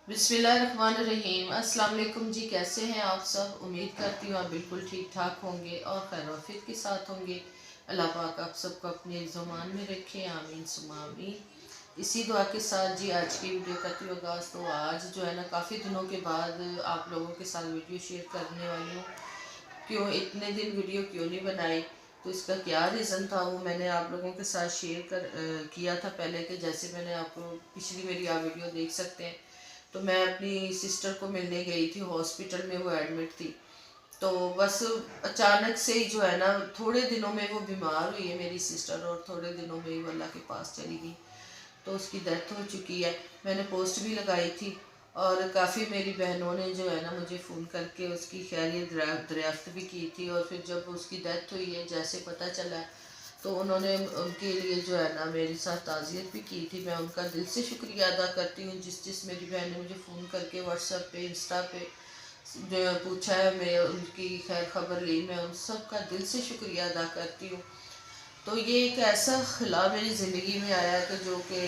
बिस्मिल्लाहिर्रहमानिर्रहीम। अस्सलाम वालेकुम जी, कैसे हैं आप सब। उम्मीद करती हूँ आप बिल्कुल ठीक ठाक होंगे और खैर वाफियत के साथ होंगे। अल्लाह पाक आप सबको अपने ज़ुबान में रखे, आमीन सुम्मा आमीन। इसी दुआ के साथ जी आज की वीडियो करती हूँ आगाज़। तो आज जो है ना काफ़ी दिनों के बाद आप लोगों के साथ वीडियो शेयर करने वाली हूँ। क्यों इतने दिन वीडियो क्यों नहीं बनाई, तो इसका क्या रीज़न था वो मैंने आप लोगों के साथ शेयर किया था पहले के। जैसे मैंने आपको पिछली मेरी आप वीडियो देख सकते हैं, तो मैं अपनी सिस्टर को मिलने गई थी हॉस्पिटल में, वो एडमिट थी। तो बस अचानक से ही जो है ना थोड़े दिनों में वो बीमार हुई है मेरी सिस्टर, और थोड़े दिनों में ही वो अल्लाह के पास चली गई। तो उसकी डेथ हो चुकी है। मैंने पोस्ट भी लगाई थी और काफ़ी मेरी बहनों ने जो है ना मुझे फ़ोन करके उसकी खैरियत दरियाफ्त भी की थी। और फिर जब उसकी डेथ हुई है जैसे पता चला, तो उन्होंने उनके लिए जो है ना मेरे साथ ताज़ियत भी की थी। मैं उनका दिल से शुक्रिया अदा करती हूँ। जिस जिस मेरी बहन ने मुझे फ़ोन करके व्हाट्सएप पे, इंस्टा पे जो पूछा है, मैं उनकी खैर खबर ली, मैं उन सब का दिल से शुक्रिया अदा करती हूँ। तो ये एक ऐसा खिला मेरी ज़िंदगी में आया कि जो कि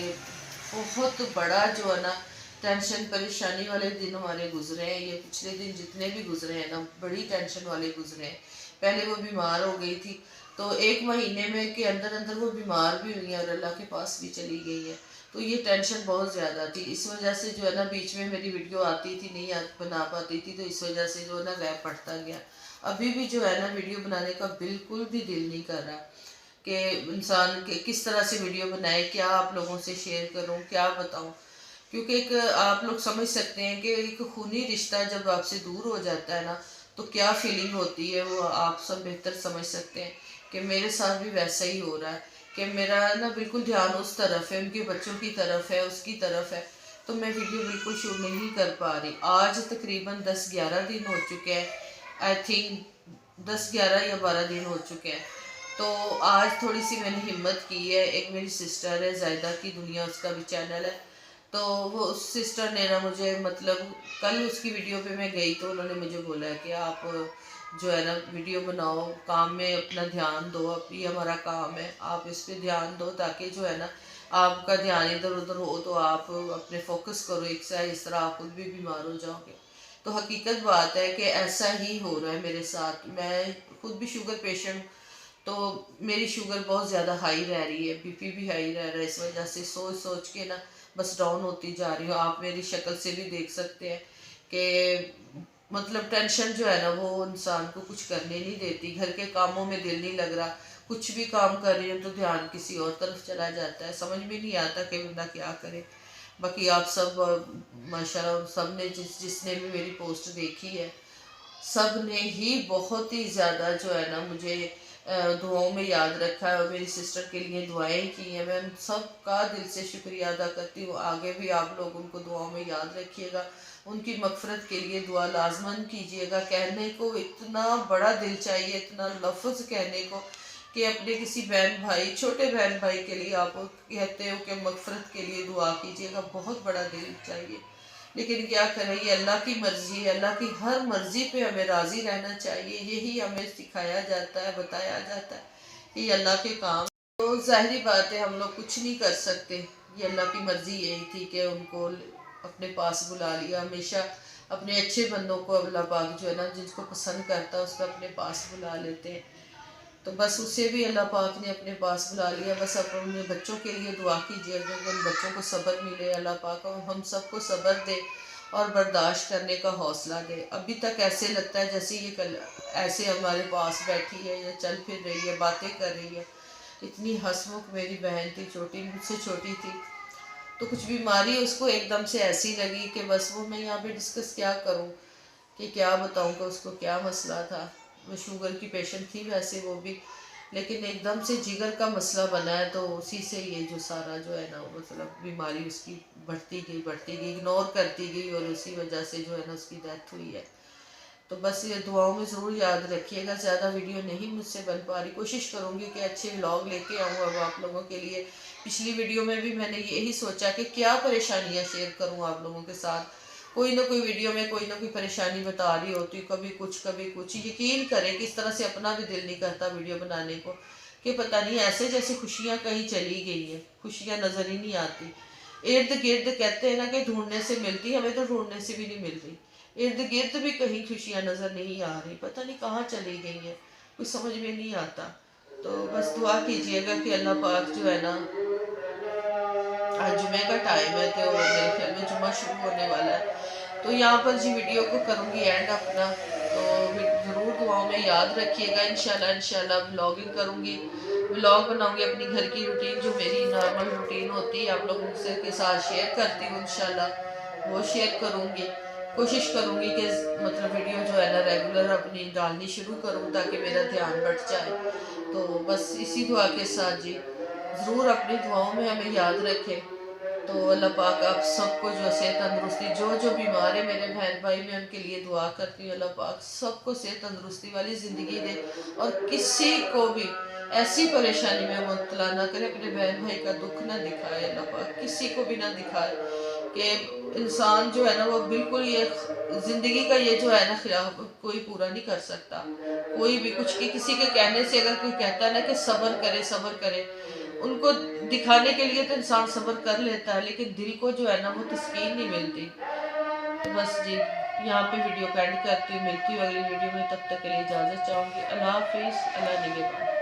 बहुत बड़ा जो है ना टेंशन परेशानी वाले दिन हमारे गुजरे हैं। ये पिछले दिन जितने भी गुजरे हैं ना बड़ी टेंशन वाले गुजरे हैं। पहले वो बीमार हो गई थी, तो एक महीने में के अंदर अंदर वो बीमार भी हुई है और अल्लाह के पास भी चली गई है। तो ये टेंशन बहुत ज़्यादा थी। इस वजह से जो है ना बीच में मेरी वीडियो आती थी, नहीं बना पाती थी, तो इस वजह से जो है ना गैप पड़ता गया। अभी भी जो है ना वीडियो बनाने का बिल्कुल भी दिल नहीं कर रहा कि इंसान के किस तरह से वीडियो बनाए, क्या आप लोगों से शेयर करूं, क्या बताऊं। क्योंकि एक आप लोग समझ सकते हैं कि एक खूनी रिश्ता जब आपसे दूर हो जाता है ना, तो क्या फीलिंग होती है वो आप सब बेहतर समझ सकते हैं। कि मेरे साथ भी वैसा ही हो रहा है कि मेरा ना बिल्कुल ध्यान उस तरफ है, उनके बच्चों की तरफ है, उसकी तरफ है। तो मैं वीडियो बिल्कुल शूट नहीं कर पा रही। आज तकरीबन 10-11 दिन हो चुके हैं, आई थिंक 10-11 या 12 दिन हो चुके हैं। तो आज थोड़ी सी मैंने हिम्मत की है। एक मेरी सिस्टर है जायदा की दुनिया, उसका भी चैनल है। तो वो उस सिस्टर ने ना मुझे मतलब कल उसकी वीडियो पे मैं गई, तो उन्होंने मुझे बोला कि आप जो है ना वीडियो बनाओ, काम में अपना ध्यान दो, अब ये हमारा काम है, आप इस पे ध्यान दो, ताकि जो है ना आपका ध्यान इधर उधर हो तो आप अपने फोकस करो एक से, इस तरह आप खुद भी बीमार हो जाओगे। तो हकीकत बात है कि ऐसा ही हो रहा है मेरे साथ। मैं खुद भी शुगर पेशेंट, तो मेरी शुगर बहुत ज़्यादा हाई रह रही है, बीपी भी हाई रह रहा है। इस वजह से सोच सोच के ना बस डाउन होती जा रही हूँ। आप मेरी शक्ल से भी देख सकते हैं कि मतलब टेंशन जो है ना वो इंसान को कुछ करने नहीं देती। घर के कामों में दिल नहीं लग रहा, कुछ भी काम कर रही हूँ तो ध्यान किसी और तरफ चला जाता है, समझ में नहीं आता कि बंदा क्या करे। बाकी आप सब माशाल्लाह सब ने जिसने भी मेरी पोस्ट देखी है, सब ने ही बहुत ही ज़्यादा जो है ना मुझे दुआओं में याद रखा है और मेरी सिस्टर के लिए दुआएं की हैं। मैं उन सब का दिल से शुक्रिया अदा करती हूँ। आगे भी आप लोग उनको दुआओं में याद रखिएगा, उनकी मगफरत के लिए दुआ लाजमन कीजिएगा। कहने को इतना बड़ा दिल चाहिए, इतना लफ्ज़ कहने को, कि अपने किसी बहन भाई, छोटे बहन भाई के लिए आप कहते हो कि मगफरत के लिए दुआ कीजिएगा, बहुत बड़ा दिल चाहिए। लेकिन क्या करें, ये अल्लाह की मर्ज़ी है। अल्लाह की हर मर्ज़ी पे हमें राज़ी रहना चाहिए, यही हमें सिखाया जाता है, बताया जाता है कि ये अल्लाह के काम। तो ज़ाहिरी बात है हम लोग कुछ नहीं कर सकते। ये अल्लाह की मर्ज़ी यही थी कि उनको अपने पास बुला लिया। हमेशा अपने अच्छे बंदों को अल्लाह पाक जो है ना जिसको पसंद करता है उसको अपने पास बुला लेते हैं। तो बस उसे भी अल्लाह पाक ने अपने पास बुला लिया। बस अब अपने बच्चों के लिए दुआ कीजिए कि उन बच्चों को सब्र मिले, अल्लाह पाक हम सबको सब्र दे और बर्दाश्त करने का हौसला दे। अभी तक ऐसे लगता है जैसे ये कल ऐसे हमारे पास बैठी है या चल फिर रही है, बातें कर रही है। इतनी हंसमुख मेरी बहन थी, छोटी, मुझसे छोटी थी। तो कुछ बीमारी उसको एकदम से ऐसी लगी कि बस वो मैं यहाँ पे डिस्कस क्या करूँ, कि क्या बताऊँ कि उसको क्या मसला था। वो शुगर की पेशेंट थी वैसे वो भी, लेकिन एकदम से जिगर का मसला बना है, तो उसी से ये जो सारा जो है ना मतलब बीमारी उसकी बढ़ती गई, इग्नोर करती गई, और उसी वजह से जो है ना उसकी डेथ हुई है। तो बस ये दुआओं में ज़रूर याद रखिएगा। ज़्यादा वीडियो नहीं मुझसे बन पा रही, कोशिश करूँगी कि अच्छे व्लॉग लेके आऊँ अब आप लोगों के लिए। पिछली वीडियो में भी मैंने यही सोचा कि क्या परेशानियाँ शेयर करूँ आप लोगों के साथ। कोई ना कोई वीडियो में कोई ना कोई परेशानी बता रही होती, कभी कुछ कभी कुछ। यकीन करें कि इस तरह से अपना भी दिल नहीं करता वीडियो बनाने को, कि पता नहीं ऐसे जैसे खुशियाँ कहीं चली गई है, खुशियाँ नज़र ही नहीं आती। इर्द गिर्द कहते हैं ना कि ढूंढने से मिलती, हमें तो ढूंढने से भी नहीं मिल रही। इर्द गिर्द भी कहीं खुशियाँ नज़र नहीं आ रही, पता नहीं कहाँ चली गई हैं, कुछ समझ में नहीं आता। तो बस दुआ कीजिएगा कि अल्लाह पाक जो है ना, आज जुमे का टाइम है तो मेरे ख्याल में जुमा शुरू होने वाला है, तो यहाँ पर जी वीडियो को करूँगी एंड अपना। तो ज़रूर दुआओं में याद रखिएगा। इंशाल्लाह इंशाल्लाह व्लॉगिंग करूँगी, व्लॉग बनाऊँगी अपनी घर की रूटीन, जो मेरी नॉर्मल रूटीन होती है आप लोगों से के साथ शेयर करती हूँ, इंशाल्लाह वो शेयर करूँगी। कोशिश करूँगी कि मतलब वीडियो जो है ना रेगुलर अपनी डालनी शुरू करूँ ताकि मेरा ध्यान बढ़ जाए। तो बस इसी दुआ के साथ जी ज़रूर अपनी दुआओं में हमें याद रखें। तो अल्लाह पाक आप सबको जो सेहत तंदुरुस्ती, जो बीमार है मेरे बहन भाई, मैं उनके लिए दुआ करती हूँ अल्लाह पाक सबको सेहत तंदुरुस्ती वाली ज़िंदगी दे, और किसी को भी ऐसी परेशानी में मुब्तला ना करे, अपने बहन भाई का दुख ना दिखाए अल्लाह पाक, किसी को भी ना दिखाए कि इंसान जो है ना वो बिल्कुल ये ज़िंदगी का ये जो है ना ख्याल कोई पूरा नहीं कर सकता। कोई भी कुछ की किसी के कहने से अगर कोई कहता है ना कि सब्र करे, उनको दिखाने के लिए तो इंसान सब्र कर लेता है, लेकिन दिल को जो है ना वो तस्कीन नहीं मिलती। तो बस जी यहाँ पे वीडियो को एंड करती हूँ, मिलती हूँ अगली वीडियो में, तब तक के लिए इजाज़त चाहूँगी। अल्लाह हाफिज़, अल्लाह निगहबान।